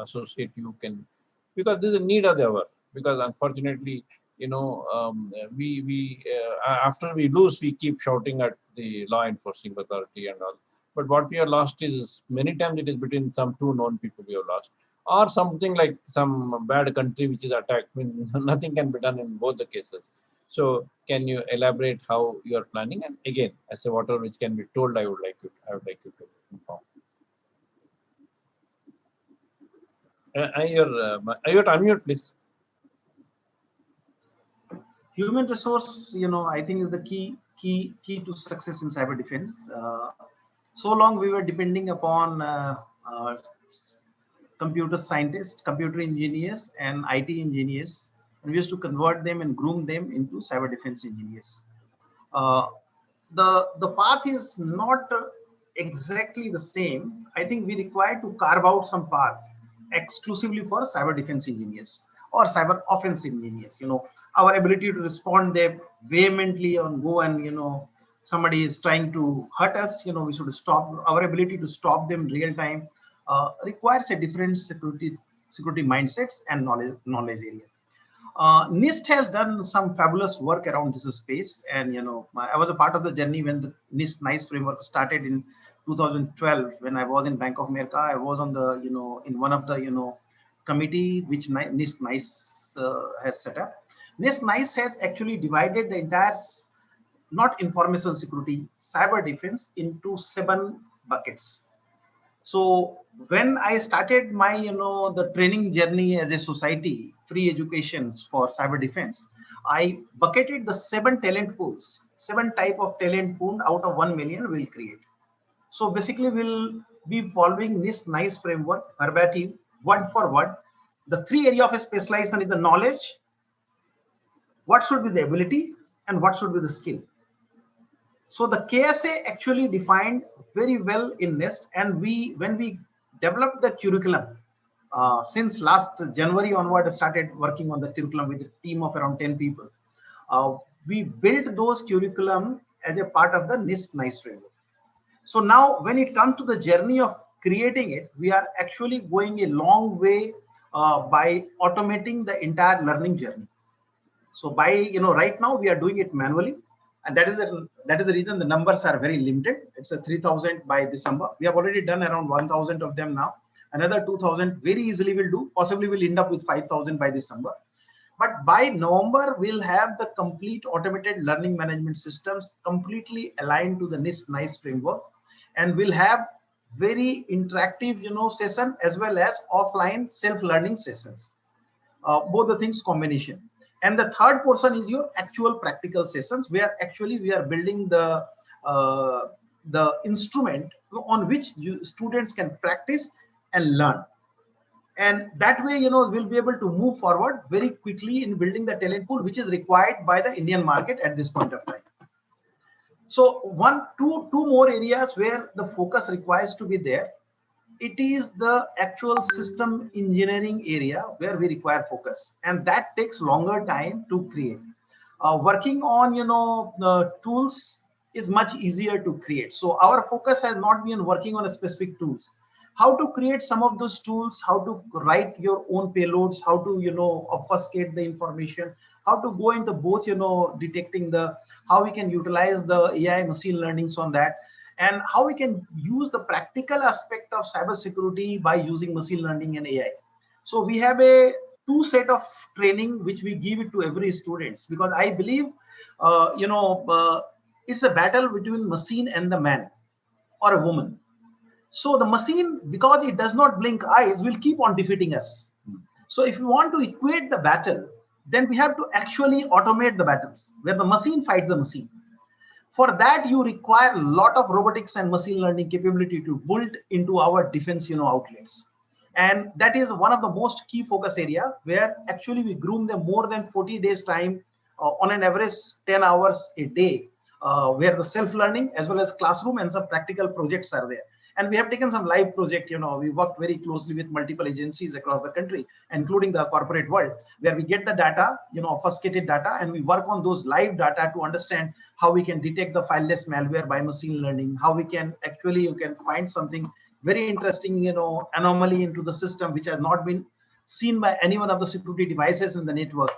associate you, can, because this is a need of the hour. Because unfortunately, we after we lose, we keep shouting at the law enforcing authority and all. But what we have lost is, many times it is between some two known people we have lost, or something like some bad country which is attacked. I mean, nothing can be done in both the cases. So can you elaborate how you are planning? And again, as a whatever which can be told, I would like you to inform. You're to unmute, please. Human resource, I think is the key to success in cyber defense. So long we were depending upon computer scientists, computer engineers, and IT engineers, and we used to convert them and groom them into cyber defense engineers. The path is not exactly the same. I think we require to carve out some path exclusively for cyber defense engineers or cyber offense engineers. Our ability to respond there vehemently on go and somebody is trying to hurt us, we should stop. Our ability to stop them real time requires a different security mindsets and knowledge area. NIST has done some fabulous work around this space, and I was a part of the journey when the NIST NICE framework started in 2012. When I was in Bank of America, I was on the in one of the committee which NIST NICE has set up. NIST NICE has actually divided the entire, not information security, cyber defense into 7 buckets. So when I started my, the training journey as a society, free educations for cyber defense, I bucketed the 7 talent pools, 7 type of talent pool out of 1 million we'll create. So basically we'll be following this NICE framework, verbatim, word for word. The 3 area of specialization is the knowledge, what should be the ability, and what should be the skill. So the KSA actually defined very well in NIST, and when we developed the curriculum, since last January onward, I started working on the curriculum with a team of around 10 people. We built those curriculum as a part of the NIST NICE framework. So now when it comes to the journey of creating it, we are actually going a long way by automating the entire learning journey. So by, right now we are doing it manually. And that is the reason the numbers are very limited. It's a 3,000 by December. We have already done around 1,000 of them now. Another 2,000 very easily will do. Possibly we'll end up with 5,000 by December. But by November, we'll have the complete automated learning management systems completely aligned to the NIST NICE framework. And we'll have very interactive, session as well as offline self-learning sessions. Both the things combination. And the third portion is your actual practical sessions, where actually we are building the instrument on which students can practice and learn. And that way, we'll be able to move forward very quickly in building the talent pool, which is required by the Indian market at this point of time. So two more areas where the focus requires to be there. It is the actual system engineering area where we require focus, and that takes longer time to create. Working on, the tools is much easier to create. So our focus has not been working on a specific tools. How to create some of those tools, how to write your own payloads, how to, obfuscate the information, how to go into both, detecting how we can utilize the AI machine learnings on that, and how we can use the practical aspect of cybersecurity by using machine learning and AI. So we have a 2 set of training which we give it to every students, because I believe, it's a battle between machine and the man or a woman. So the machine, because it does not blink eyes, will keep on defeating us. So if we want to equate the battle, then we have to actually automate the battles where the machine fights the machine. For that, you require a lot of robotics and machine learning capability to build into our defense, outlets. And that is one of the most key focus area where actually we groom them more than 40 days time on an average 10 hours a day, where the self-learning as well as classroom and some practical projects are there. And we have taken some live project, we worked very closely with multiple agencies across the country, including the corporate world, where we get the data, obfuscated data, and we work on those live data to understand how we can detect the fileless malware by machine learning, how we can actually, you can find something very interesting, anomaly into the system, which has not been seen by any one of the security devices in the network.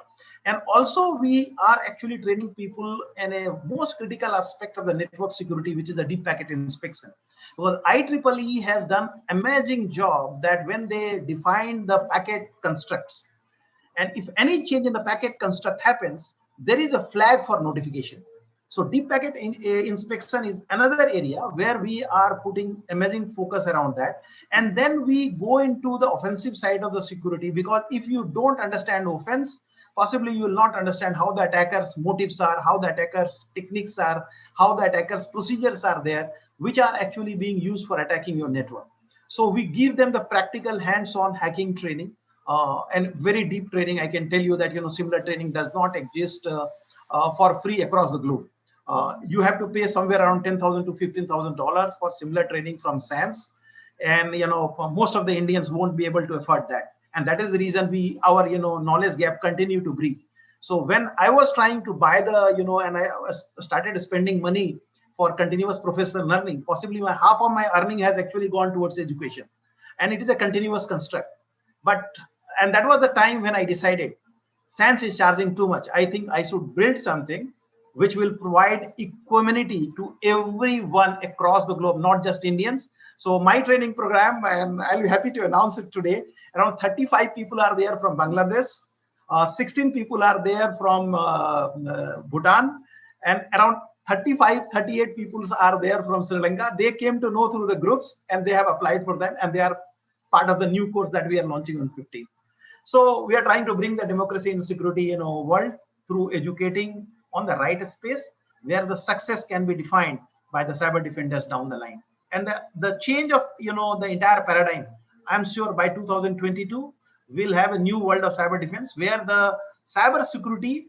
And also we are actually training people in a most critical aspect of the network security, which is the deep packet inspection. Because IEEE has done amazing job that when they define the packet constructs, and if any change in the packet construct happens, there is a flag for notification. So deep packet inspection is another area where we are putting amazing focus around that. And then we go into the offensive side of the security, because if you don't understand offense, possibly you will not understand how the attackers' motives are, how the attackers' techniques are, how the attackers' procedures are there, which are actually being used for attacking your network. So we give them the practical hands-on hacking training and very deep training. I can tell you that, similar training does not exist for free across the globe. You have to pay somewhere around $10,000 to $15,000 for similar training from SANS. And, most of the Indians won't be able to afford that. And that is the reason our knowledge gap continue to breed. So when I was trying to buy and I started spending money for continuous professional learning, possibly half of my earning has actually gone towards education. And it is a continuous construct. And that was the time when I decided SANS is charging too much. I think I should build something which will provide equanimity to everyone across the globe, not just Indians. So my training program, and I'll be happy to announce it today, around 35 people are there from Bangladesh, 16 people are there from Bhutan, and around 38 people are there from Sri Lanka. They came to know through the groups, and they have applied for them, and they are part of the new course that we are launching on 15th. So we are trying to bring the democracy and security world through educating on the right space where the success can be defined by the cyber defenders down the line. And the change of the entire paradigm, I'm sure by 2022 we'll have a new world of cyber defense where the cyber security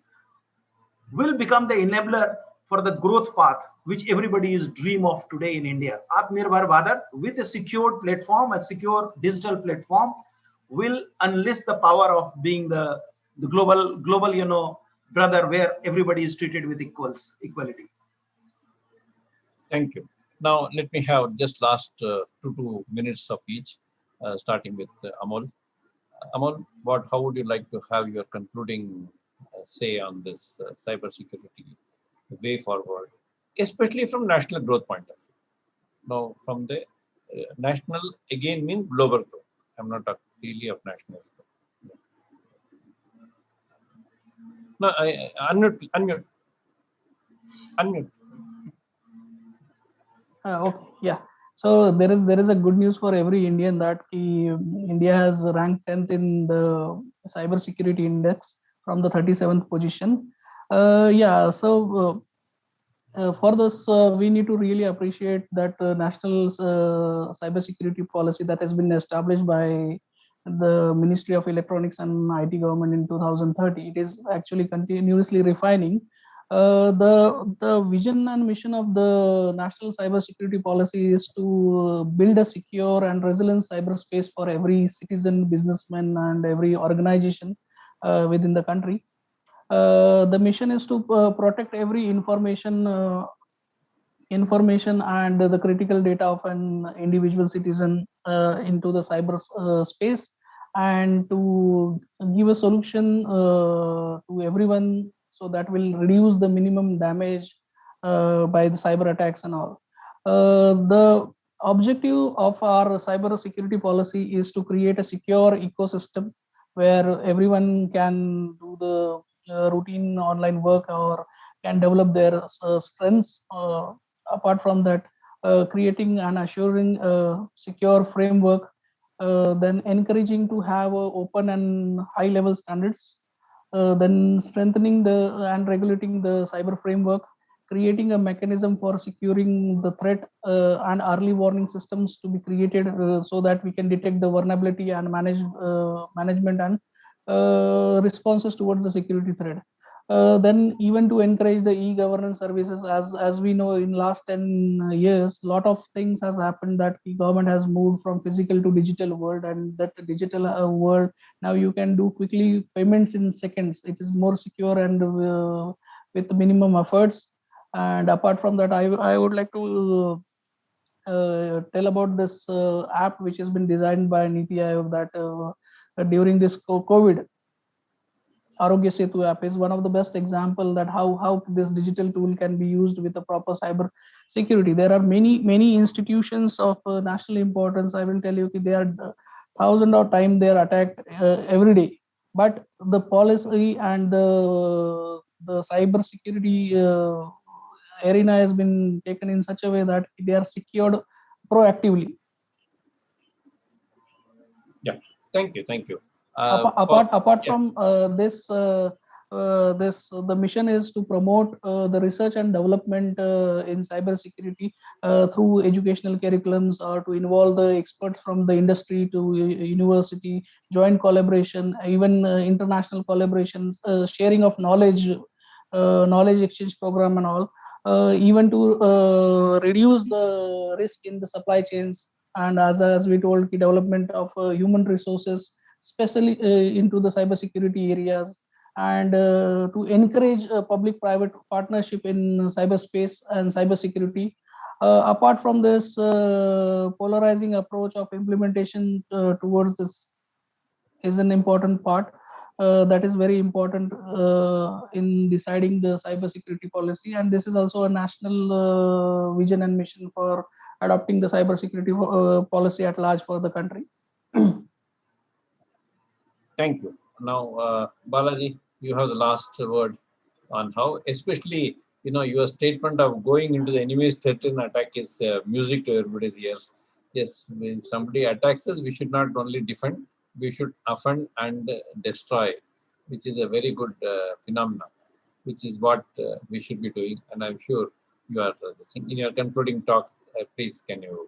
will become the enabler for the growth path which everybody is dream of today in India. Atmanirbhar Bharat with a secured platform, a secure digital platform, will unleash the power of being the global brother where everybody is treated with equality. Thank you. Now let me have just last 2 minutes of each, starting with Amol. Amol, how would you like to have your concluding say on this cyber security way forward, especially from national growth point of view? Now, from the national again means global growth. I'm not talking really of national growth. No, unmute. Okay, yeah. So there is a good news for every Indian that India has ranked 10th in the cyber security index from the 37th position. Yeah, so for this, we need to really appreciate that national cyber security policy that has been established by the Ministry of Electronics and IT government in 2030. It is actually continuously refining. The vision and mission of the national cyber security policy is to build a secure and resilient cyberspace for every citizen, businessman, and every organization within the country. The mission is to protect every information and the critical data of an individual citizen into the cyber space, and to give a solution to everyone, so that will reduce the minimum damage by the cyber attacks and all. The objective of our cyber security policy is to create a secure ecosystem where everyone can do the routine online work or can develop their strengths. Apart from that, creating and assuring a secure framework, then encouraging to have open and high level standards, then strengthening and regulating the cyber framework, creating a mechanism for securing the threat and early warning systems to be created so that we can detect the vulnerability and management and responses towards the security threat. Then even to encourage the e-governance services, as we know, in last 10 years, lot of things has happened, that the government has moved from physical to digital world, and that digital world, now you can do quickly payments in seconds. It is more secure and with minimum efforts. And apart from that, I would like to tell about this app which has been designed by Niti Aayog, that during this COVID, Arogya Setu app is one of the best example that how this digital tool can be used with a proper cyber security. There are many institutions of national importance. I will tell you, they are thousands of times they are attacked every day. But the policy and the cyber security arena has been taken in such a way that they are secured proactively. Yeah, thank you. Apart from this, the mission is to promote the research and development in cybersecurity through educational curriculums, or to involve the experts from the industry to university, joint collaboration, even international collaborations, sharing of knowledge, knowledge exchange program and all, even to reduce the risk in the supply chains, and as we told, the development of human resources, especially into the cybersecurity areas, and to encourage public-private partnership in cyberspace and cybersecurity. Apart from this, polarizing approach of implementation towards this is an important part. That is very important in deciding the cybersecurity policy, and this is also a national vision and mission for adopting the cybersecurity policy at large for the country. Thank you. Now, Balaji, you have the last word on how, especially, your statement of going into the enemy's territory and attack is music to everybody's ears. Yes, when somebody attacks us, we should not only defend, we should offend and destroy, which is a very good phenomenon, which is what we should be doing. And I'm sure you are, in your concluding talk, please, can you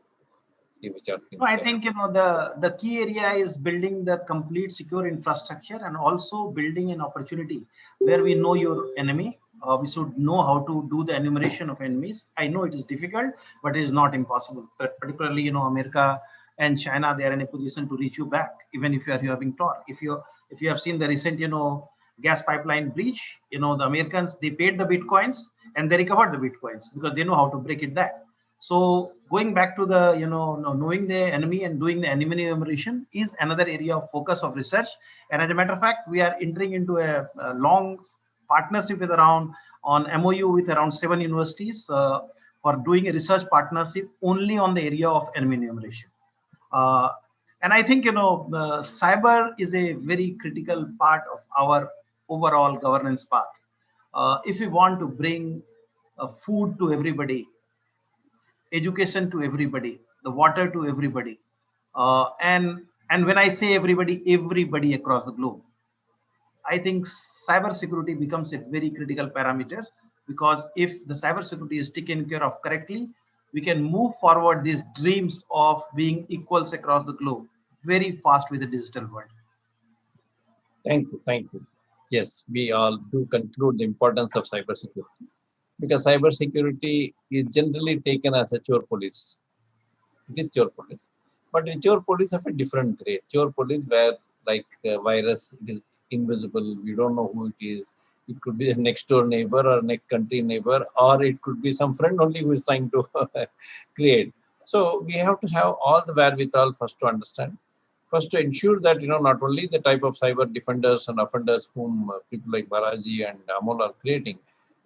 see which are things? No, I think the key area is building the complete secure infrastructure and also building an opportunity where we know your enemy. We should know how to do the enumeration of enemies. I know it is difficult, but it is not impossible. But particularly, America and China, they are in a position to reach you back, even if you are having torque. If you have seen the recent, gas pipeline breach, the Americans, they paid the bitcoins and they recovered the bitcoins because they know how to break it back. So going back to the, knowing the enemy and doing the enemy enumeration is another area of focus of research. And as a matter of fact, we are entering into a long partnership with on MOU with around 7 universities for doing a research partnership only on the area of enemy enumeration. And I think, cyber is a very critical part of our overall governance path. If we want to bring food to everybody, education to everybody, the water to everybody, and when I say everybody, everybody across the globe, I think cyber security becomes a very critical parameter, because if the cyber security is taken care of correctly, we can move forward these dreams of being equals across the globe very fast with the digital world. Thank you. Thank you. Yes, we all do conclude the importance of cybersecurity, because cybersecurity is generally taken as a chore police. It is chore police, but a chore police of a different grade. Chore police where, like virus, it is invisible. We don't know who it is. It could be a next door neighbor or next country neighbor, or it could be some friend only who is trying to create. So we have to have all the wherewithal first to understand. First, to ensure that not only the type of cyber defenders and offenders whom people like Balaji and Amol are creating,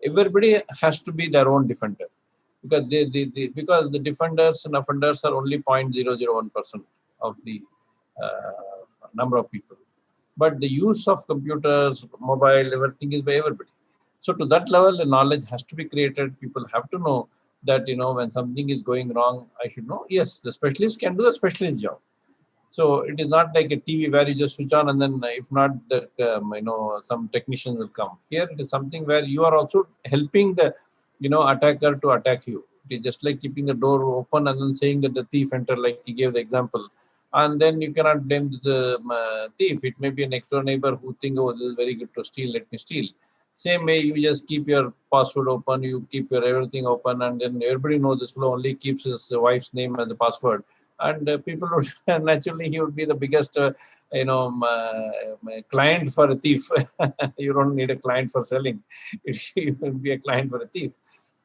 everybody has to be their own defender, because because the defenders and offenders are only 0.001% of the number of people. But the use of computers, mobile, everything is by everybody. So to that level, the knowledge has to be created. People have to know that when something is going wrong, I should know. Yes, the specialist can do the specialist job. So it is not like a TV where you just switch on and then if not, that some technician will come. Here it is something where you are also helping the attacker to attack you. It is just like keeping the door open and then saying that the thief entered, like he gave the example. And then you cannot blame the thief. It may be a next door neighbor who think, oh, this is very good to steal, let me steal. Same way, you just keep your password open, you keep your everything open, and then everybody knows this fellow only keeps his wife's name as the password. And people would naturally, he would be the biggest client for a thief. You don't need a client for selling. It will be a client for a thief.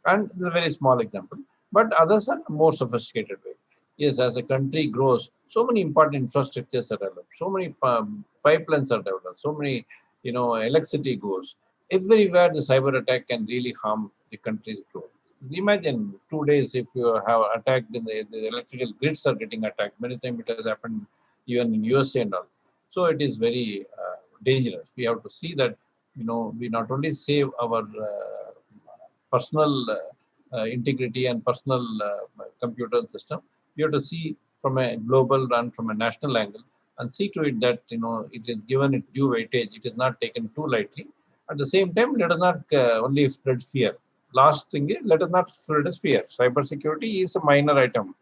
And it's a very small example, but others are more sophisticated way. Yes, as a country grows, so many important infrastructures are developed, so many pipelines are developed, so many electricity goes everywhere. The cyber attack can really harm the country's growth. Imagine 2 days if you have attacked in the electrical grids are getting attacked. Many times it has happened even in USA and all. So it is very dangerous. We have to see that we not only save our personal integrity and personal computer system. We have to see from a global and from a national angle and see to it that it is given its due weightage. It is not taken too lightly. At the same time, let us not only spread fear. Last thing is, let us not spread fear. Cybersecurity is a minor item,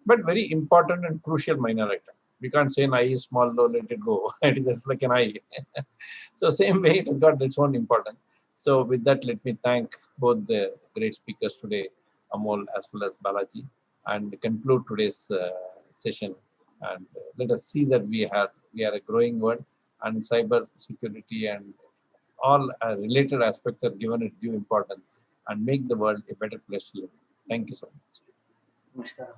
but very important and crucial minor item. We can't say an eye is small, low, let it go. It is just like an eye. So same way, it has got its own importance. So with that, let me thank both the great speakers today, Amol as well as Balaji, and conclude today's session. And let us see that we are a growing world, and cyber security and all related aspects are given its due importance and make the world a better place to live. Thank you so much. Namaskar.